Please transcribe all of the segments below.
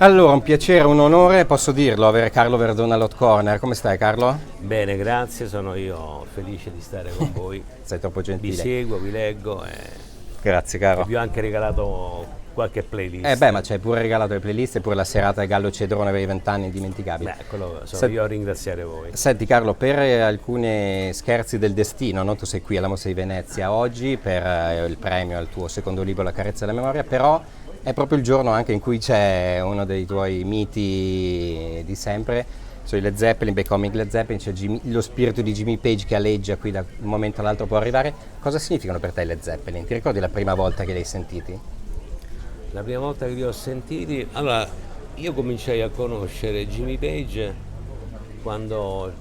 Allora, un piacere, un onore, posso dirlo, avere Carlo Verdone all'Hot Corner. Come stai, Carlo? Bene, grazie, sono io felice di stare con voi. Sei troppo Vi gentile. seguo, vi leggo Grazie, e caro. vi ho anche regalato qualche playlist. Ma ci hai pure regalato le playlist e pure la serata del Gallo Cedrone per i 20 anni indimenticabile. Beh, quello sono Se- io a ringraziare voi. Senti, Carlo, per alcuni scherzi del destino, no? Tu sei qui alla Mostra di Venezia oggi per il premio al tuo secondo libro La carezza della memoria, però è proprio il giorno anche in cui c'è uno dei tuoi miti di sempre, sono i Led Zeppelin, Becoming Led Zeppelin, c'è lo spirito di Jimmy Page che aleggia qui da un momento all'altro può arrivare. Cosa significano per te i Led Zeppelin? Ti ricordi la prima volta che li hai sentiti? La prima volta che li ho sentiti, allora, io cominciai a conoscere Jimmy Page quando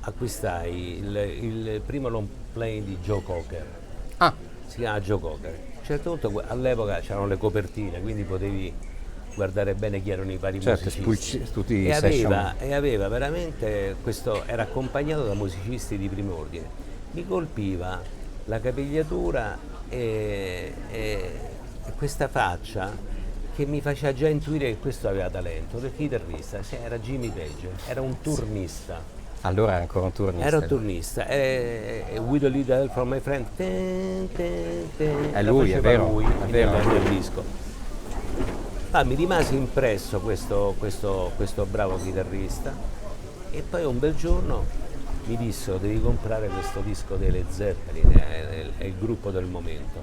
acquistai il primo long play di Joe Cocker. Ah, Si chiama Joe Cocker. A un certo punto all'epoca c'erano le copertine, quindi potevi guardare bene chi erano i vari certo, musicisti. tutti i E session. aveva veramente questo, era accompagnato da musicisti di primo ordine. Mi colpiva la capigliatura e questa faccia che mi faceva già intuire che questo aveva talento, perché chitarrista, era Jimmy Page, era un turnista. Allora era ancora un turnista. Era un turnista, With a Little Help from My Friend, È la lui, è faceva vero, lui è vero. nel disco. Mi rimase impresso questo bravo chitarrista e poi un bel giorno mi dissero devi comprare questo disco dei Led Zeppelin, è il gruppo del momento.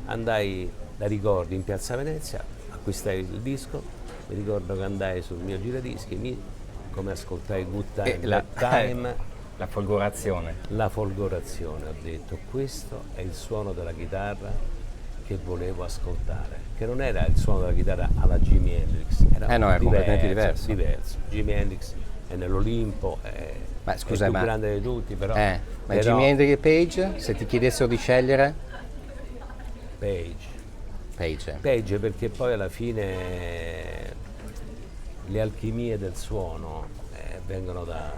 Andai, la ricordo, in Piazza Venezia, acquistai il disco, mi ricordo che andai sul mio giradischi, come ascoltai Good Time, Bad Time, la folgorazione. la folgorazione, ho detto questo è il suono della chitarra che volevo ascoltare, che non era il suono della chitarra alla Jimi Hendrix, era No, era completamente diverso. diverso. Jimi Hendrix è nell'Olimpo, Ma scusa, è il più grande di tutti, però, ma però Jimi Hendrix e Page, se ti chiedessero di scegliere? Page. Page. Page perché poi alla fine le alchimie del suono vengono da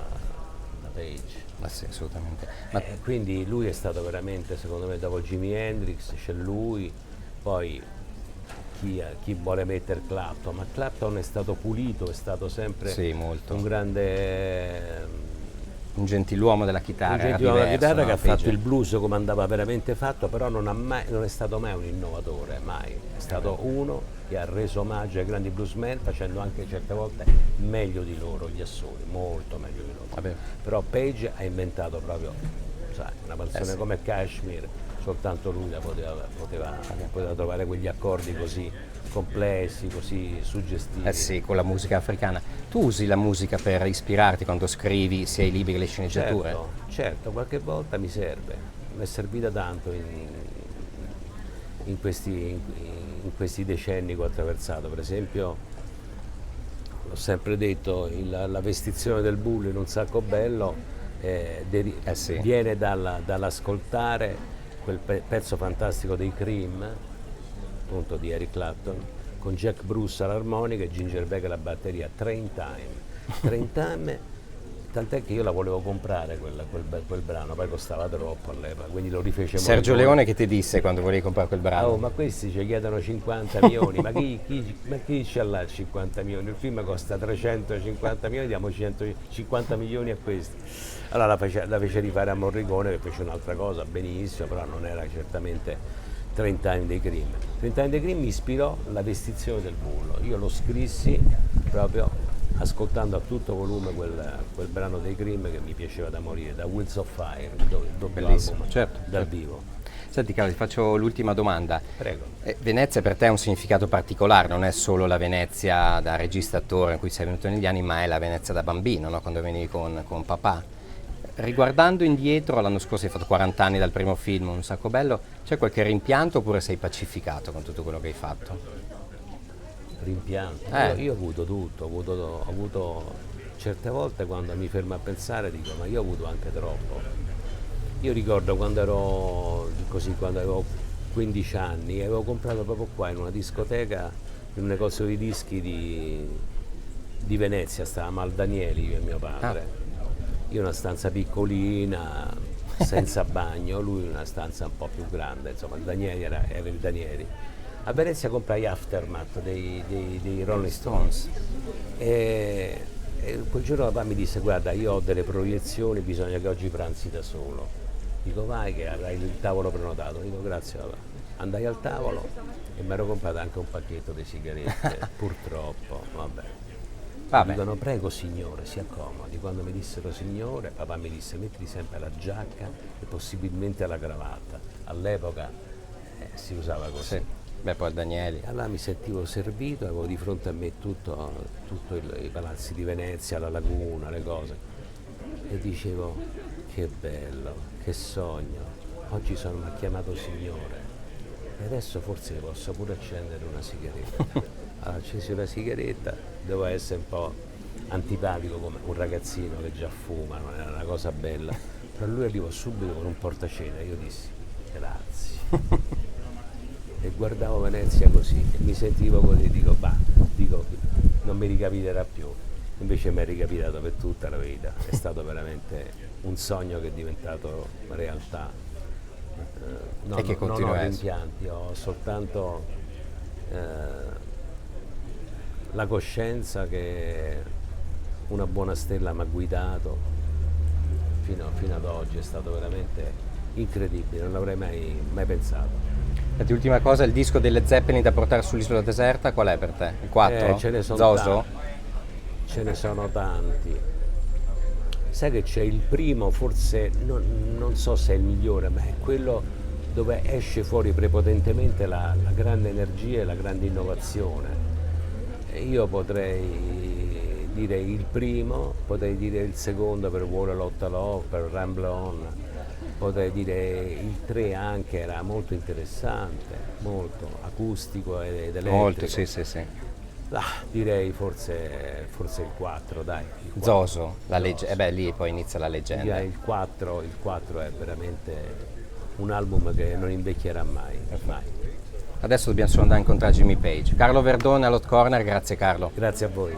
Page. Ma sì, assolutamente. Quindi lui è stato veramente, secondo me, dopo Jimi Hendrix c'è lui, poi chi vuole mettere Clapton, ma Clapton è stato pulito, è stato sempre Sì, molto. un grande Un gentiluomo della chitarra. un era gentile della diverso, chitarra no, che ha Page? fatto il blues come andava veramente fatto, però non è stato mai un innovatore, mai. È stato uno che ha reso omaggio ai grandi bluesmen facendo anche certe volte meglio di loro gli assoli, molto meglio di loro. Vabbè. Però Page ha inventato proprio, sai, una canzone sì. come Kashmir, soltanto lui la poteva trovare quegli accordi così complessi, così suggestivi. Eh sì, con la musica africana. Tu usi la musica per ispirarti quando scrivi sia i libri che le sceneggiature? Certo, qualche volta mi serve, mi è servita tanto in questi decenni che ho attraversato. Per esempio, l'ho sempre detto, la vestizione del bullo in un sacco bello Sì. viene dall'ascoltare quel pezzo fantastico dei Cream, appunto di Eric Clapton, con Jack Bruce all'armonica e Ginger Beck alla batteria, Train Time. Train Time, tant'è che io la volevo comprare quel brano, poi costava troppo all'epoca, quindi lo rifece Sergio Morricone. Leone che ti disse quando volevi comprare quel brano? Oh, ma questi ci chiedono 50 milioni, ma chi ce l'ha 50 milioni? Il film costa 350 milioni, diamo 150 milioni a questi. Allora la fece rifare a Morricone che fece un'altra cosa, benissimo, però non era certamente 30 anni dei Cream. 30 anni dei Cream mi ispirò la vestizione del bullo, io lo scrissi proprio ascoltando a tutto volume quel brano dei Cream che mi piaceva da morire, da Wheels of Fire, il doppio Bellissimo, album certo, dal certo. vivo. Senti Carlo, ti faccio l'ultima domanda. Prego. Venezia per te ha un significato particolare, non è solo la Venezia da regista-attore in cui sei venuto negli anni, ma è la Venezia da bambino, no? Quando venivi con papà. Riguardando indietro, l'anno scorso hai fatto 40 anni dal primo film, un sacco bello, c'è qualche rimpianto oppure sei pacificato con tutto quello che hai fatto? Rimpianto. Io ho avuto tutto, ho avuto certe volte quando mi fermo a pensare dico ma io ho avuto anche troppo. Io ricordo quando ero così, quando avevo 15 anni, avevo comprato proprio qua in una discoteca, in un negozio di dischi di Venezia, stavamo al Danieli io e mio padre. Io una stanza piccolina, senza bagno, lui una stanza un po' più grande, insomma il Danieli era il Danieli. A Venezia comprai Aftermath dei Rolling Stones. E quel giorno papà mi disse: guarda, io ho delle proiezioni, bisogna che oggi pranzi da solo. Dico: vai che avrai il tavolo prenotato. Dico: grazie papà. Andai al tavolo e mi ero comprato anche un pacchetto di sigarette, purtroppo, vabbè. Vabbè. Dicono: prego signore, si accomodi. Quando mi dissero signore, papà mi disse: mettiti sempre la giacca e possibilmente la cravatta. All'epoca si usava così. Sì. Beh, poi Danieli. Allora mi sentivo servito, avevo di fronte a me tutto i palazzi di Venezia, la laguna, le cose. E dicevo: che bello, che sogno, oggi mi ha chiamato signore. E adesso forse posso pure accendere una sigaretta. Allora accesi una sigaretta, devo essere un po' antipatico come un ragazzino che già fuma, non era una cosa bella. Però lui arrivò subito con un portacena, io dissi: grazie. E guardavo Venezia così e mi sentivo così, dico: non mi ricapiterà più. Invece mi è ricapitato per tutta la vita, è stato veramente un sogno che è diventato realtà. E che continua non a ho essere. rimpianti, ho soltanto la coscienza che una buona stella mi ha guidato fino ad oggi, è stato veramente incredibile, non l'avrei mai pensato. Senti, ultima cosa, il disco delle Zeppelin da portare sull'isola deserta, qual è per te? Il 4? Ce ne sono Zoso? tanti. Ce ne sono tanti. Sai che c'è il primo, forse non so se è il migliore, ma è quello dove esce fuori prepotentemente la grande energia e la grande innovazione. E io potrei dire il primo, potrei dire il secondo per Vuole Lotta Love, per Ramble On, potrei dire il 3 anche, era molto interessante, molto acustico ed elettrico. Molto, sì, sì, sì. Direi forse il 4, dai. Il 4. Zoso, la Zoso. leggenda. Beh, lì poi inizia la leggenda. Direi il 4 è veramente un album che non invecchierà mai. mai. Adesso dobbiamo solo andare a incontrare Jimmy Page. Carlo Verdone all'Hot Corner, grazie Carlo. Grazie a voi.